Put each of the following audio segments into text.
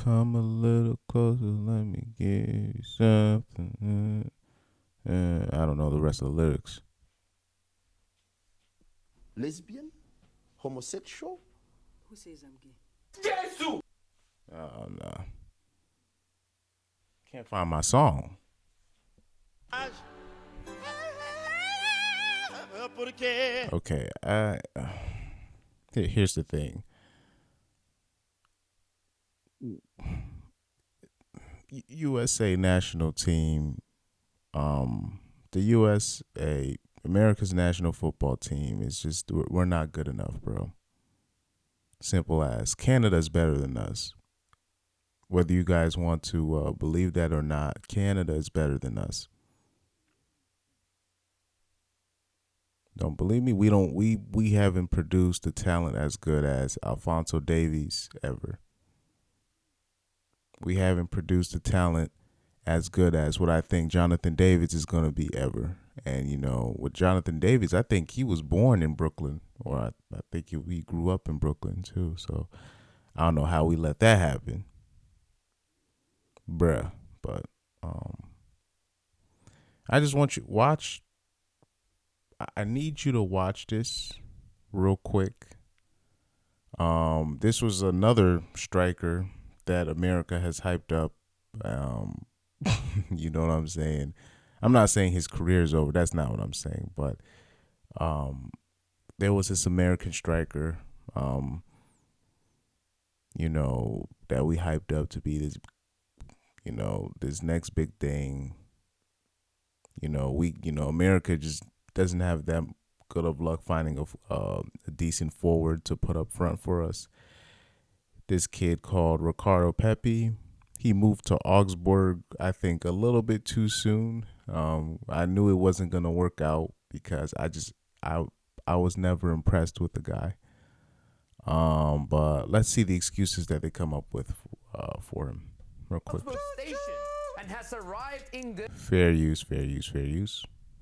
Come a little closer, let me give you something. I don't know the rest of the lyrics. Lesbian? Homosexual? Who says I'm gay? Oh no, can't find my song. Okay, here's the thing. USA national team, the USA, America's national football team is just we're not good enough, bro. Simple as. Canada's better than us. Whether you guys want to believe that or not, Canada is better than us. Don't believe me? We haven't produced a talent as good as Alphonso Davies ever. We haven't produced a talent as good as what I think Jonathan Davis is going to be ever. And, with Jonathan Davis, I think he was born in Brooklyn, or I think he grew up in Brooklyn too. So I don't know how we let that happen, bruh. But I just want you to watch. I need you to watch this real quick. This was another striker that America has hyped up. You know what I'm saying? I'm not saying his career is over. That's not what I'm saying. But there was this American striker, that we hyped up to be this, this next big thing. America just doesn't have that good of luck finding a decent forward to put up front for us. This kid called Ricardo Pepi. He moved to Augsburg, I think, a little bit too soon. I knew it wasn't gonna work out because I was never impressed with the guy. But let's see the excuses that they come up with for him, real quick. And has arrived in Fair use.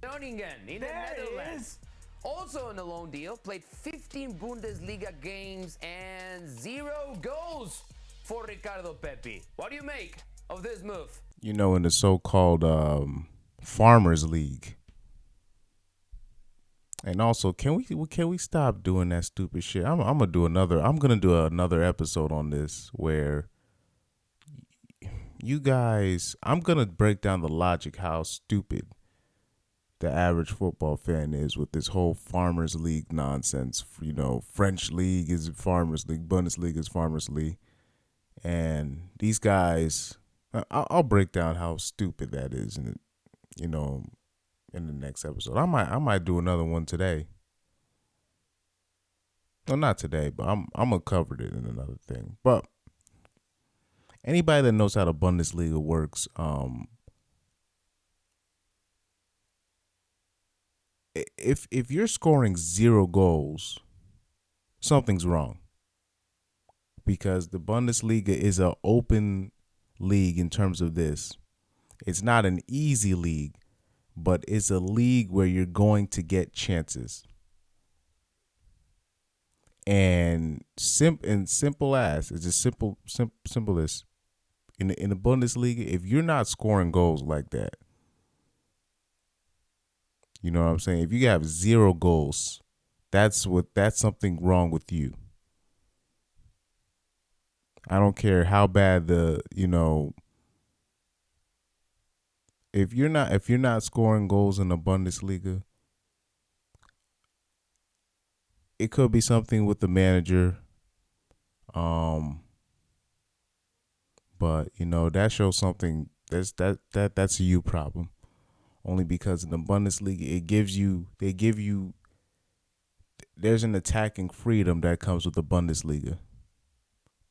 Groningen in the Netherlands. Also on a loan deal, played 15 Bundesliga games and 0 goals for Ricardo Pepi. What do you make of this move? In the so-called Farmers League. And also, can we stop doing that stupid shit? I'm gonna do another episode on this where you guys, I'm gonna break down the logic how stupid the average football fan is with this whole Farmers League nonsense. French league is Farmers League, Bundesliga is Farmers League, and these guys, I'll break down how stupid that is, in the next episode. I might do another one today. Well, not today, but I'm gonna cover it in another thing. But anybody that knows how the Bundesliga works, if you're scoring 0 goals, something's wrong. Because the Bundesliga is an open league in terms of this. It's not an easy league, but it's a league where you're going to get chances. And simple as it's just simple as in the Bundesliga, if you're not scoring goals like that, you know what I'm saying? If you have 0 goals, that's something wrong with you. I don't care how bad if you're not scoring goals in the Bundesliga, it could be something with the manager. But that shows something that's a you problem. Only because in the Bundesliga there's an attacking freedom that comes with the Bundesliga.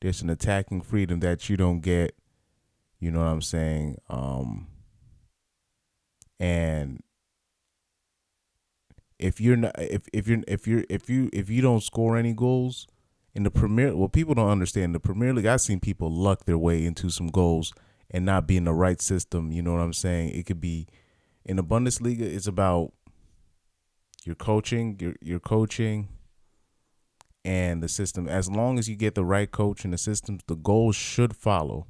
There's an attacking freedom that you don't get, you know what I'm saying? And if you don't score any goals in the Premier, well, people don't understand the Premier League. I've seen people luck their way into some goals and not be in the right system. You know what I'm saying? It could be in the Bundesliga. It's about your coaching, your coaching, and the system. As long as you get the right coach and the systems, the goals should follow.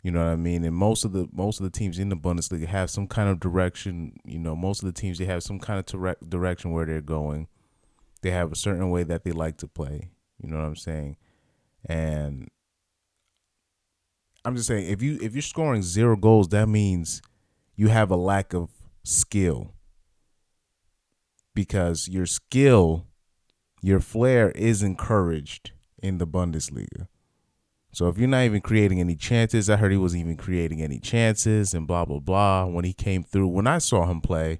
You know what I mean? And most of the teams in the Bundesliga have some kind of direction. You know, most of the teams, they have some kind of direction where they're going. They have a certain way that they like to play. You know what I'm saying? And I'm just saying, if you're scoring 0 goals, that means you have a lack of skill. Because your skill, your flair is encouraged in the Bundesliga. So if you're not even creating any chances, I heard he wasn't even creating any chances and blah, blah, blah. When he came through, when I saw him play,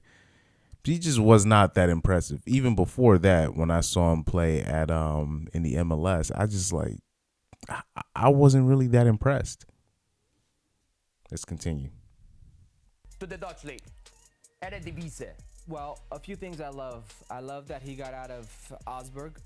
he just was not that impressive. Even before that, when I saw him play at in the MLS, I just like, I wasn't really that impressed. Let's continue. To the Dutch League. Eredivisie. Well, a few things I love. I love that he got out of Augsburg.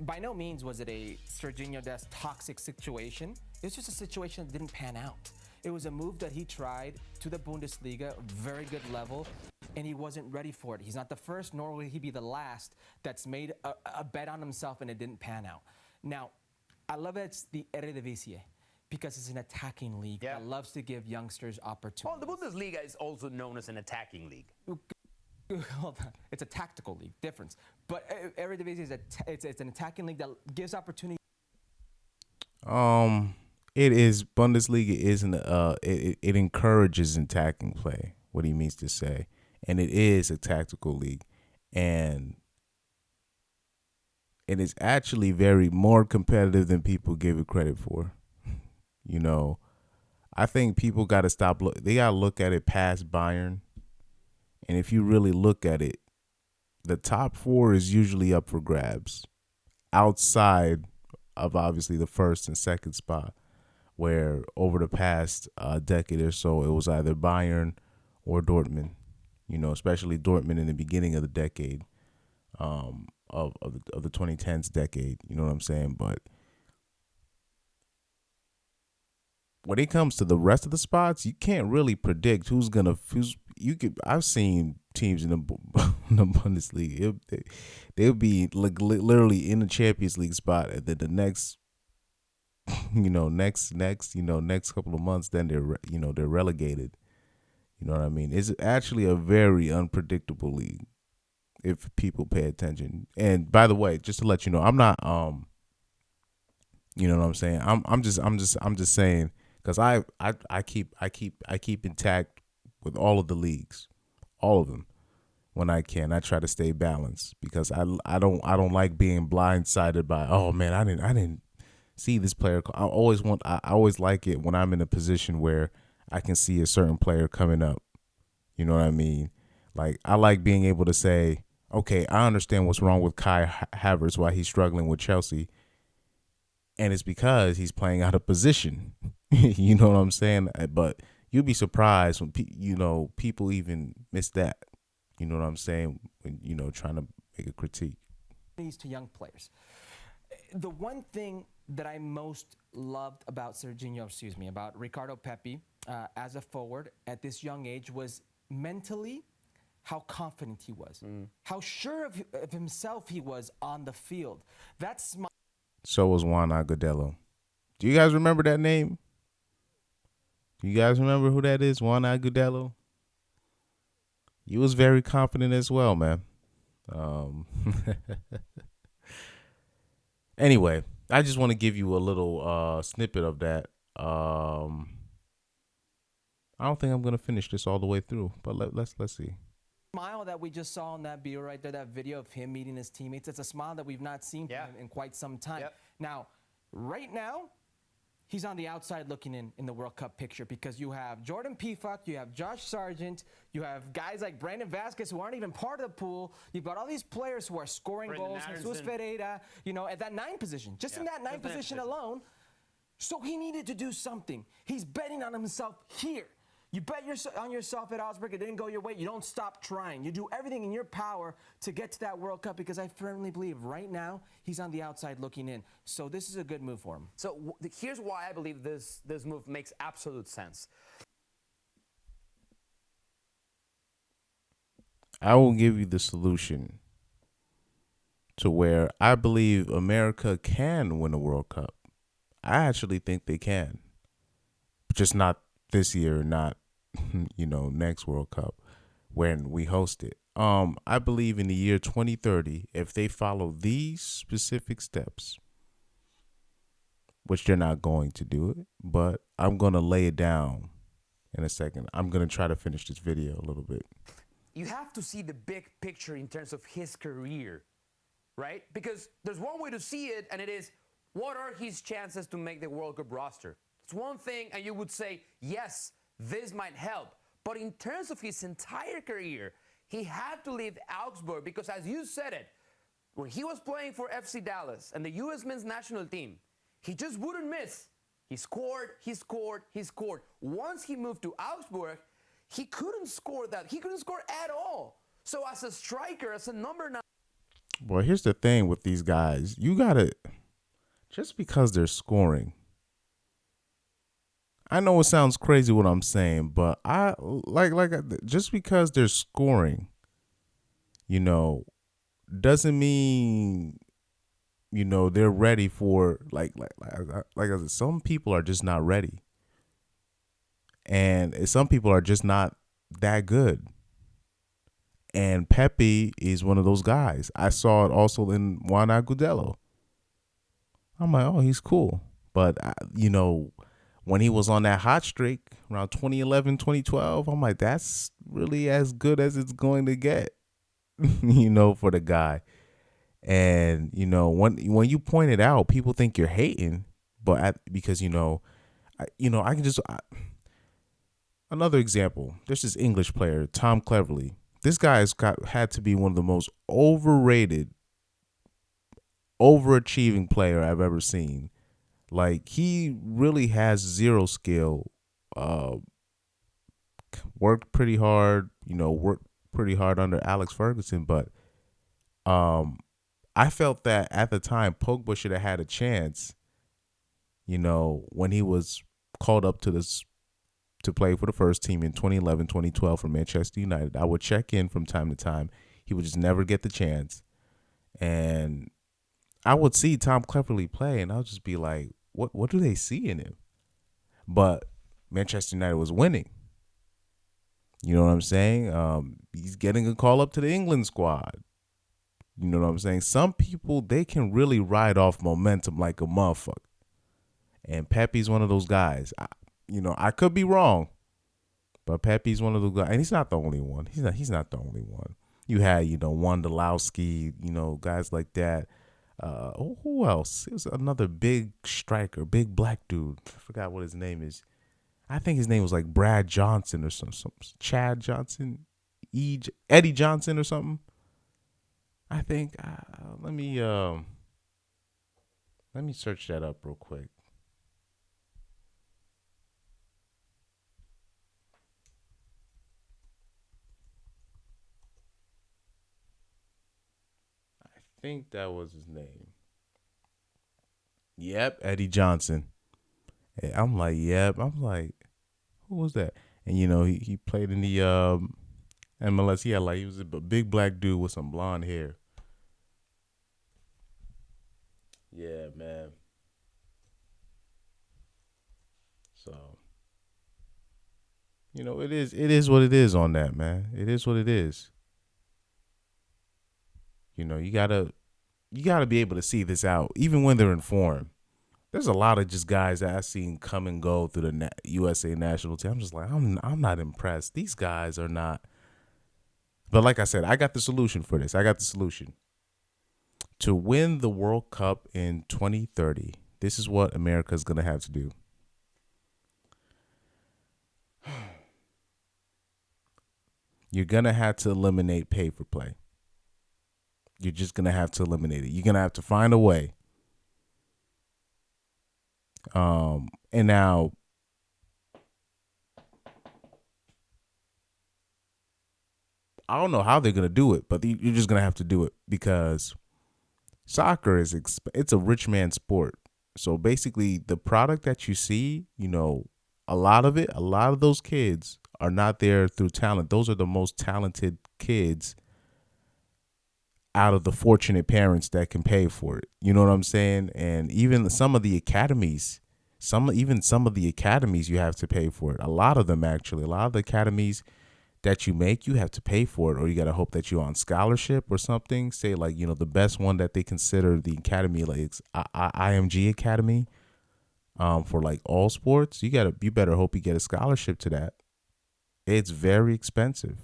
By no means was it a Serginho Dest toxic situation. It was just a situation that didn't pan out. It was a move that he tried to the Bundesliga, very good level, and he wasn't ready for it. He's not the first, nor will he be the last that's made a bet on himself and it didn't pan out. Now, I love that it's the Eredivisie because it's an attacking league that loves to give youngsters opportunities. Well, the Bundesliga is also known as an attacking league. Hold on. It's a tactical league, difference. But Eredivisie is it's an attacking league that gives opportunity. It is Bundesliga isn't it encourages attacking play. What he means to say, and it is a tactical league, and it is actually very more competitive than people give it credit for. You know, I think people got to stop. They got to look at it past Bayern. And if you really look at it, the top 4 is usually up for grabs outside of obviously the first and second spot, where over the past decade or so, it was either Bayern or Dortmund, you know, especially Dortmund in the beginning of the decade, of the 2010s decade, you know what I'm saying? But when it comes to the rest of the spots, you can't really predict I've seen teams in the Bundesliga. They'll be literally in the Champions League spot, and then the next couple of months, then they're relegated. You know what I mean? It's actually a very unpredictable league if people pay attention. And by the way, just to let you know, I'm not you know what I'm saying? I'm just saying, because I keep intact with all of the leagues, all of them, when I can. I try to stay balanced because I don't like being blindsided by, oh man, I didn't see this player. I always like it when I'm in a position where I can see a certain player coming up. You know what I mean? Like, I like being able to say, okay, I understand what's wrong with Kai Havertz, why he's struggling with Chelsea. And it's because he's playing out of position. You know what I'm saying? But you'll be surprised when people even miss that. You know what I'm saying? When, trying to make a critique. To young players. The one thing that I most loved about about Ricardo Pepi as a forward at this young age was mentally how confident he was, how sure of himself he was on the field. That's my. So was Juan Agudelo. Do you guys remember that name? Do you guys remember who that is, Juan Agudelo? He was very confident as well, man. Anyway, I just want to give you a little snippet of that. I don't think I'm gonna finish this all the way through, but let's see. Smile that we just saw on that video right there, that video of him meeting his teammates. It's a smile that we've not seen from him in quite some time. Now, right now, he's on the outside looking in the World Cup picture, because you have Jordan Pifak, you have Josh Sargent, you have guys like Brandon Vasquez who aren't even part of the pool. You've got all these players who are scoring goals. Jesus Ferreira, at that 9 position, just in that 9 position alone. So he needed to do something. He's betting on himself here. You bet on yourself at Augsburg. It didn't go your way. You don't stop trying. You do everything in your power to get to that World Cup, because I firmly believe right now he's on the outside looking in. So this is a good move for him. So here's why I believe this move makes absolute sense. I will give you the solution to where I believe America can win a World Cup. I actually think they can, just not this year, not next World Cup when we host it. I believe in the year 2030, if they follow these specific steps, which they're not going to do it, but I'm gonna lay it down in a second. I'm gonna try to finish this video a little bit. You have to see the big picture in terms of his career, right? Because there's one way to see it, and it is, what are his chances to make the World Cup roster? It's one thing, and you would say, yes, this might help. But in terms of his entire career, he had to leave Augsburg because, as you said it, when he was playing for FC Dallas and the U.S. men's national team, he just wouldn't miss. He scored, he scored, he scored. Once he moved to Augsburg, he couldn't score that. He couldn't score at all. So as a striker, as a number 9. Well, here's the thing with these guys. You got to, just because they're scoring, I know it sounds crazy what I'm saying, but I just because they're scoring, doesn't mean they're ready for like I said, some people are just not ready, and some people are just not that good. And Pepe is one of those guys. I saw it also in Juan Agudelo. I'm like, oh, he's cool, but when he was on that hot streak around 2011, 2012, I'm like, that's really as good as it's going to get, for the guy. And, when you point it out, people think you're hating, but because, I can just, another example, there's this English player, Tom Cleverley. This guy had to be one of the most overrated, overachieving player I've ever seen. Like, he really has zero skill, worked pretty hard, worked pretty hard under Alex Ferguson. But I felt that at the time, Pogba should have had a chance, when he was called up to play for the first team in 2011, 2012 for Manchester United. I would check in from time to time. He would just never get the chance. And I would see Tom Cleverley play, and I would just be like, what do they see in him? But Manchester United was winning. You know what I'm saying? He's getting a call up to the England squad. You know what I'm saying? Some people, they can really ride off momentum like a motherfucker. And Pepe's one of those guys. I could be wrong, but Pepe's one of those guys. And he's not the only one. He's not the only one. You had, Wondolowski, guys like that. Who else? It was another big striker, big black dude. I forgot what his name is. I think his name was like Brad Johnson or some Chad Johnson, Eddie Johnson or something. I think. Let me search that up real quick. I think that was his name. Yep, Eddie Johnson. And I'm like, yep. I'm like, who was that? And he played in the MLS. He was a big black dude with some blonde hair. Yeah, man. So, it is what it is on that, man. It is what it is. You gotta be able to see this out, even when they're in form. There's a lot of just guys that I've seen come and go through the USA national team. I'm just like, I'm not impressed. These guys are not. But like I said, I got the solution for this. I got the solution. To win the World Cup in 2030, this is what America's going to have to do. You're going to have to eliminate pay for play. You're just going to have to eliminate it. You're going to have to find a way. And now, I don't know how they're going to do it, but you're just going to have to do it because soccer it's a rich man sport. So basically the product that you see, a lot of those kids are not there through talent. Those are the most talented kids out of the fortunate parents that can pay for it. You know what I'm saying? And even some of the academies, some of the academies you have to pay for it. A lot of them actually. A lot of the academies that you make, you have to pay for it, or you got to hope that you're on scholarship or something. Say like, the best one that they consider the academy, like IMG Academy, for like all sports, you better hope you get a scholarship to that. It's very expensive.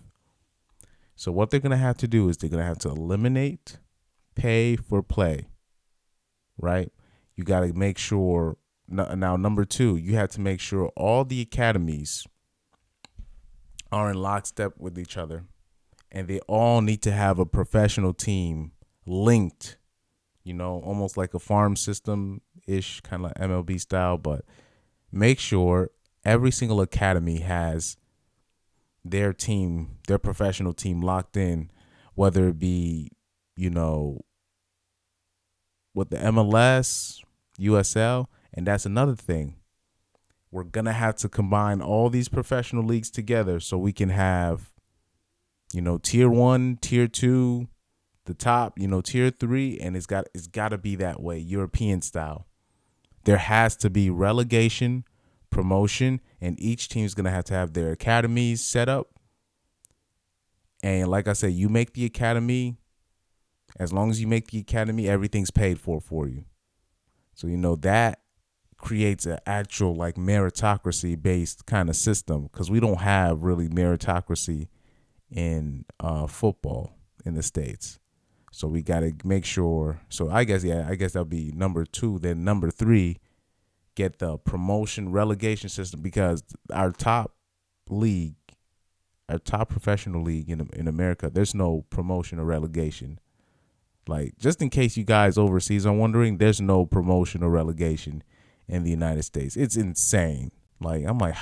So what they're going to have to do is they're going to have to eliminate pay for play, right? You got to make sure. Now, number two, you have to make sure all the academies are in lockstep with each other, and they all need to have a professional team linked, almost like a farm system-ish, kind of like MLB style, but make sure every single academy has their team, their professional team locked in, whether it be, with the MLS, USL, and that's another thing. We're going to have to combine all these professional leagues together so we can have, tier 1, tier 2, the top, tier 3, and it's got to be that way, European style. There has to be relegation, promotion, and each team's going to have their academies set up. And like I said, you make the academy, as long as you make the academy, everything's paid for you. So, that creates an actual like meritocracy based kind of system, because we don't have really meritocracy in football in the States. So we got to make sure. So I guess that'll be number 2. Then number 3, get the promotion relegation system, because our top professional league in America, there's no promotion or relegation. Like, just in case you guys overseas are wondering, there's no promotion or relegation in the United States. It's insane. Like, I'm like,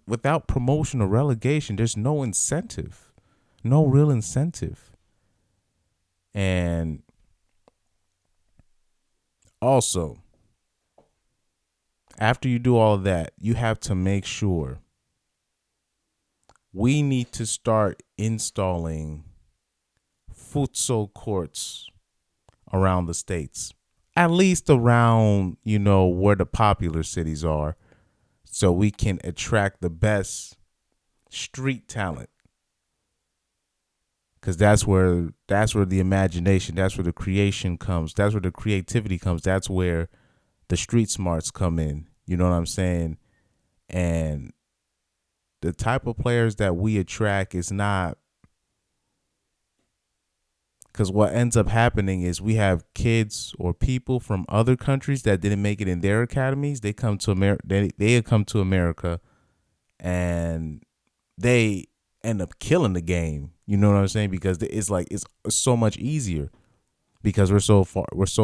without promotion or relegation, there's no incentive, no real incentive. And also, after you do all of that, you have to make sure we need to start installing futsal courts around the states, at least around, where the popular cities are, so we can attract the best street talent. Because that's where the imagination, that's where the creation comes, that's where the creativity comes, that's where the street smarts come in. You know what I'm saying? And the type of players that we attract is not, because what ends up happening is we have kids or people from other countries that didn't make it in their academies. They come to America. They come to America, and they end up killing the game. You know what I'm saying? Because it's like it's so much easier because we're so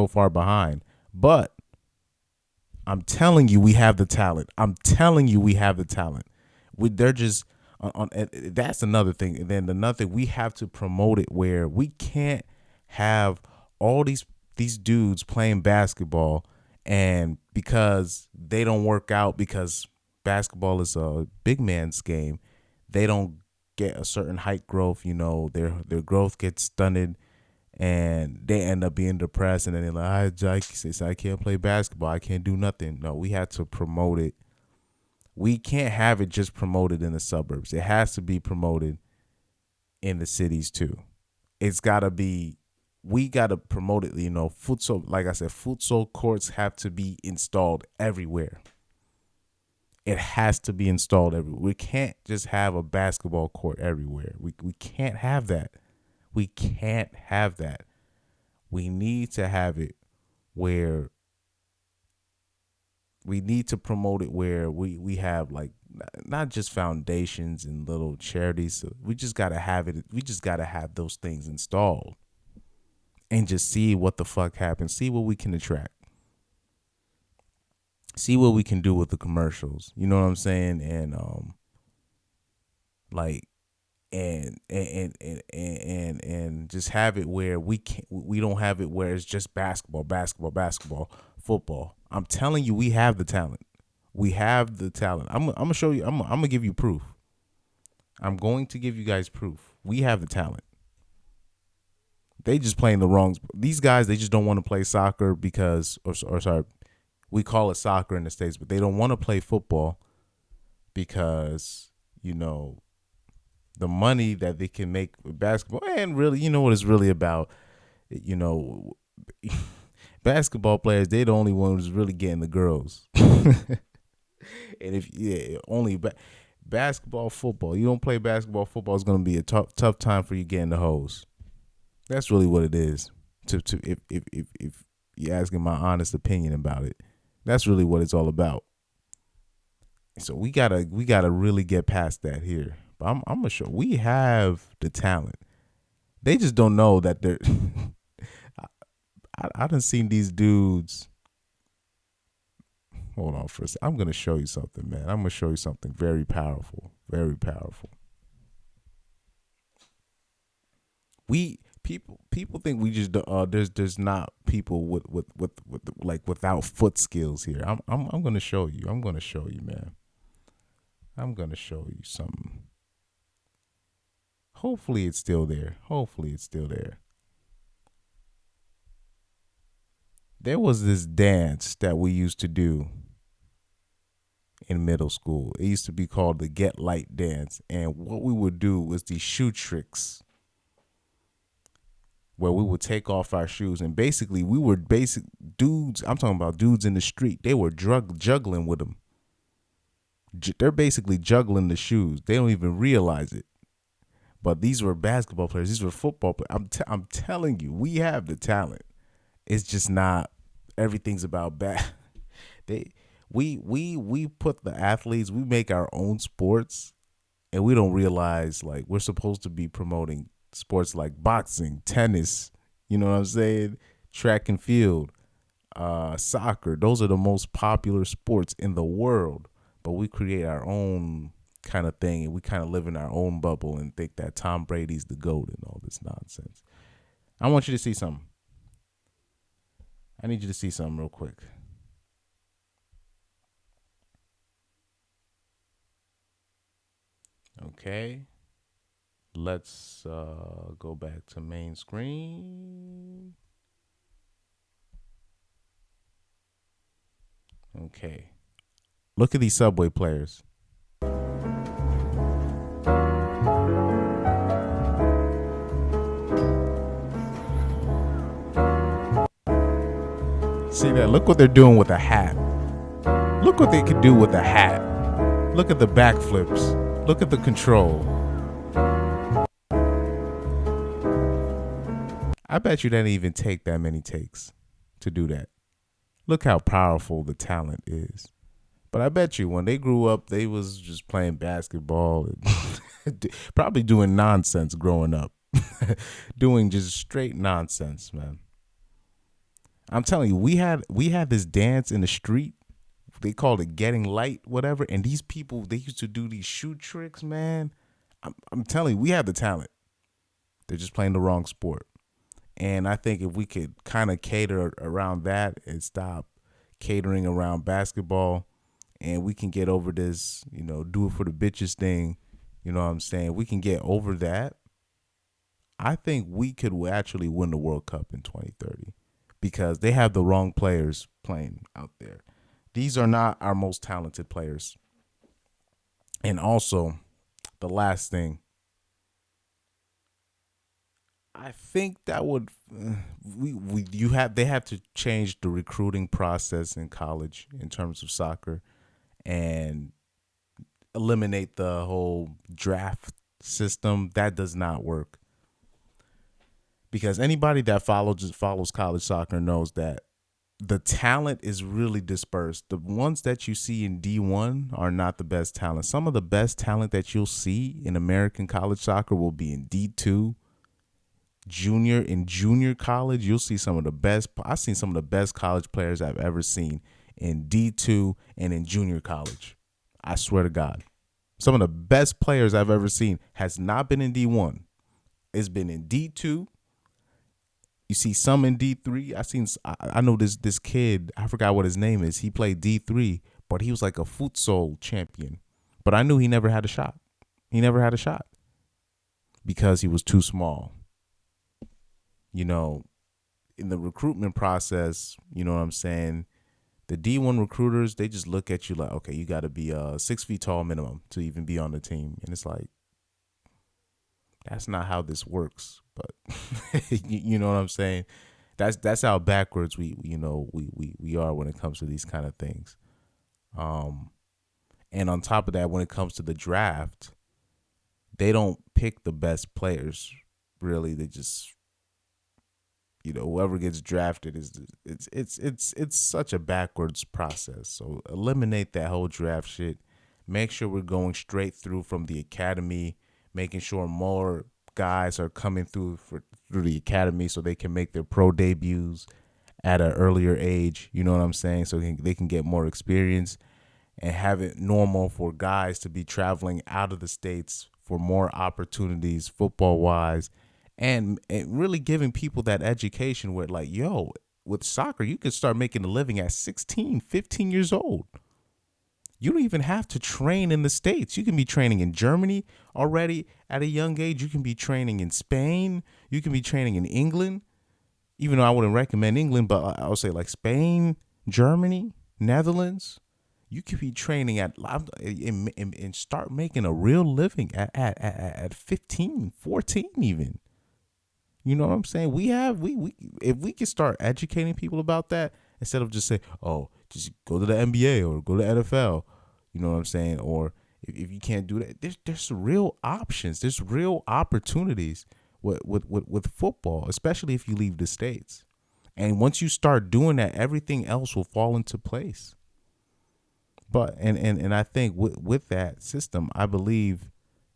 far behind. But I'm telling you, we have the talent. They're just on. That's another thing. And then another thing, we have to promote it where we can't have all these dudes playing basketball, and because they don't work out, because basketball is a big man's game, they don't get a certain height growth. Their growth gets stunted, and they end up being depressed, and then they're like, I can't play basketball, I can't do nothing. No, we have to promote it. We can't have it just promoted in the suburbs. It has to be promoted in the cities too. It's gotta be. We gotta promote it. Futsal. Like I said, futsal courts have to be installed everywhere. It has to be installed everywhere. We can't just have a basketball court everywhere. We can't have that. We can't have that. We need to have it where. We need to promote it where we have like not just foundations and little charities. So we just gotta have it. We just gotta have those things installed, and just see what the fuck happens. See what we can attract. See what we can do with the commercials. You know what I'm saying? And and just have it where we don't have it where it's just basketball, football. I'm telling you, we have the talent. We have the talent. I'm gonna show you. I'm gonna give you proof. I'm going to give you guys proof. We have the talent. They just playing the wrong. These guys, they just don't want to play soccer because, or sorry, we call it soccer in the States, but they don't want to play football because, the money that they can make with basketball, and really, you know what it's really about. Basketball players, they're the only ones who's really getting the girls. And if only basketball, football, you don't play basketball, football is going to be a tough time for you getting the hoes. That's really what it is. If you're asking my honest opinion about it, that's really what it's all about. So we gotta really get past that here. But I'm gonna show we have the talent. They just don't know that they're. I done seen these dudes. Hold on for a second. I'm gonna show you something, man. I'm gonna show you something very powerful, very powerful. People think we just there's not people with like without foot skills here. I'm gonna show you. I'm gonna show you, man. I'm gonna show you something. Hopefully it's still there. There was this dance that we used to do in middle school. It used to be called the Get Light dance, and what we would do was these shoe tricks, where we would take off our shoes, and basically we were basic dudes. I'm talking about dudes in the street. They were juggling with them. They're basically juggling the shoes. They don't even realize it. But these were basketball players. These were football players. I'm telling you, we have the talent. It's just not everything's about we put the athletes. We make our own sports, and we don't realize like we're supposed to be promoting sports like boxing, tennis, you know what I'm saying? Track and field, soccer. Those are the most popular sports in the world. But we create our own kind of thing, and we kind of live in our own bubble and think that Tom Brady's the GOAT and all this nonsense. I want you to see something. I need you to see something real quick. Okay. Let's go back to main screen. Okay. Look at these Subway players. See that? Look what they're doing with a hat. Look what they could do with a hat. Look at the backflips. Look at the control. I bet you that didn't even take that many takes to do that. Look how powerful the talent is. But I bet you when they grew up, they was just playing basketball and probably doing nonsense growing up. Doing just straight nonsense, man. I'm telling you, we had this dance in the street. They called it getting light, whatever. And these people, they used to do these shoe tricks, man. I'm telling you, we have the talent. They're just playing the wrong sport. And I think if we could kind of cater around that and stop catering around basketball, and we can get over this, do it for the bitches thing, you know what I'm saying? We can get over that. I think we could actually win the World Cup in 2030 because they have the wrong players playing out there. These are not our most talented players. And also, the last thing, I think that would they have to change the recruiting process in college in terms of soccer and eliminate the whole draft system. That does not work. Because anybody that follows college soccer knows that the talent is really dispersed. The ones that you see in D1 are not the best talent. Some of the best talent that you'll see in American college soccer will be in D2. Junior college, you'll see some of the best. I've seen some of the best college players I've ever seen in D2 and in junior college. I swear to God. Some of the best players I've ever seen has not been in D1. It's been in D2. You see some in D3. I know this kid, I forgot what his name is. He played D3, but he was like a futsal champion. But I knew he never had a shot. He never had a shot because he was too small. You know, in the recruitment process, you know what I'm saying? The D1 recruiters, they just look at you like, okay, you got to be 6 feet tall minimum to even be on the team. And it's like, that's not how this works. But you know what I'm saying? That's how backwards we are when it comes to these kind of things. And on top of that, when it comes to the draft, they don't pick the best players. Really, they just, whoever gets drafted it's such a backwards process. So eliminate that whole draft shit. Make sure we're going straight through from the academy, making sure more guys are coming through the academy so they can make their pro debuts at an earlier age. You know what I'm saying? So they can get more experience, and have it normal for guys to be traveling out of the states for more opportunities football-wise, and really giving people that education where, like, yo, with soccer, you can start making a living at 16, 15 years old. You don't even have to train in the States. You can be training in Germany already at a young age. You can be training in Spain. You can be training in England, even though I wouldn't recommend England, but I would say like Spain, Germany, Netherlands. You could be training at and start making a real living at 15, 14 even. You know what I'm saying? We if we can start educating people about that instead of just say, oh, just go to the NBA or go to the NFL. You know what I'm saying? Or if you can't do that, there's real options. There's real opportunities with football, especially if you leave the States. And once you start doing that, everything else will fall into place. But and I think with that system, I believe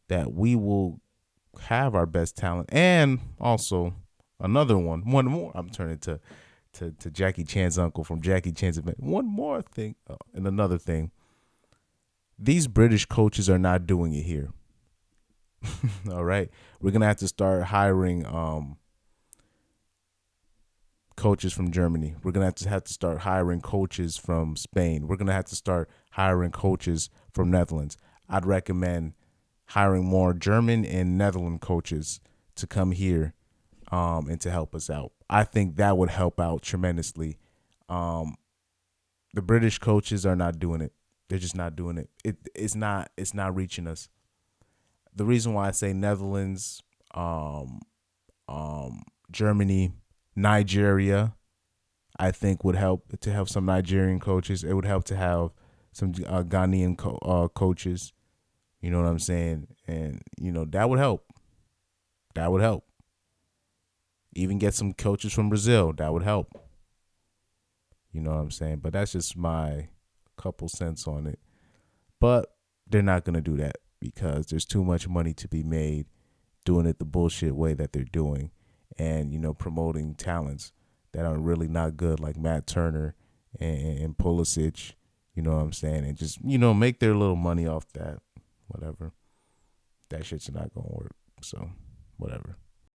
that we will have our best talent. And also another one more. I'm turning to Jackie Chan's uncle from Jackie Chan's event. One more thing, and another thing. These British coaches are not doing it here. All right, we're gonna have to start hiring coaches from Germany. We're gonna have to start hiring coaches from Spain. We're gonna have to start hiring coaches from Netherlands. I'd recommend hiring more German and Netherlands coaches to come here and to help us out. I think that would help out tremendously. The British coaches are not doing it. They're just not doing it. It's not reaching us. The reason why I say Netherlands, Germany, Nigeria, I think would help to have some Nigerian coaches. It would help to have some Ghanaian coaches. You know what I'm saying? And, that would help. That would help. Even get some coaches from Brazil. That would help. You know what I'm saying? But that's just my couple cents on it. But they're not going to do that because there's too much money to be made doing it the bullshit way that they're doing, and, promoting talents that are really not good, like Matt Turner and Pulisic. You know what I'm saying? And just, make their little money off that. Whatever. That shit's not going to work. So, whatever.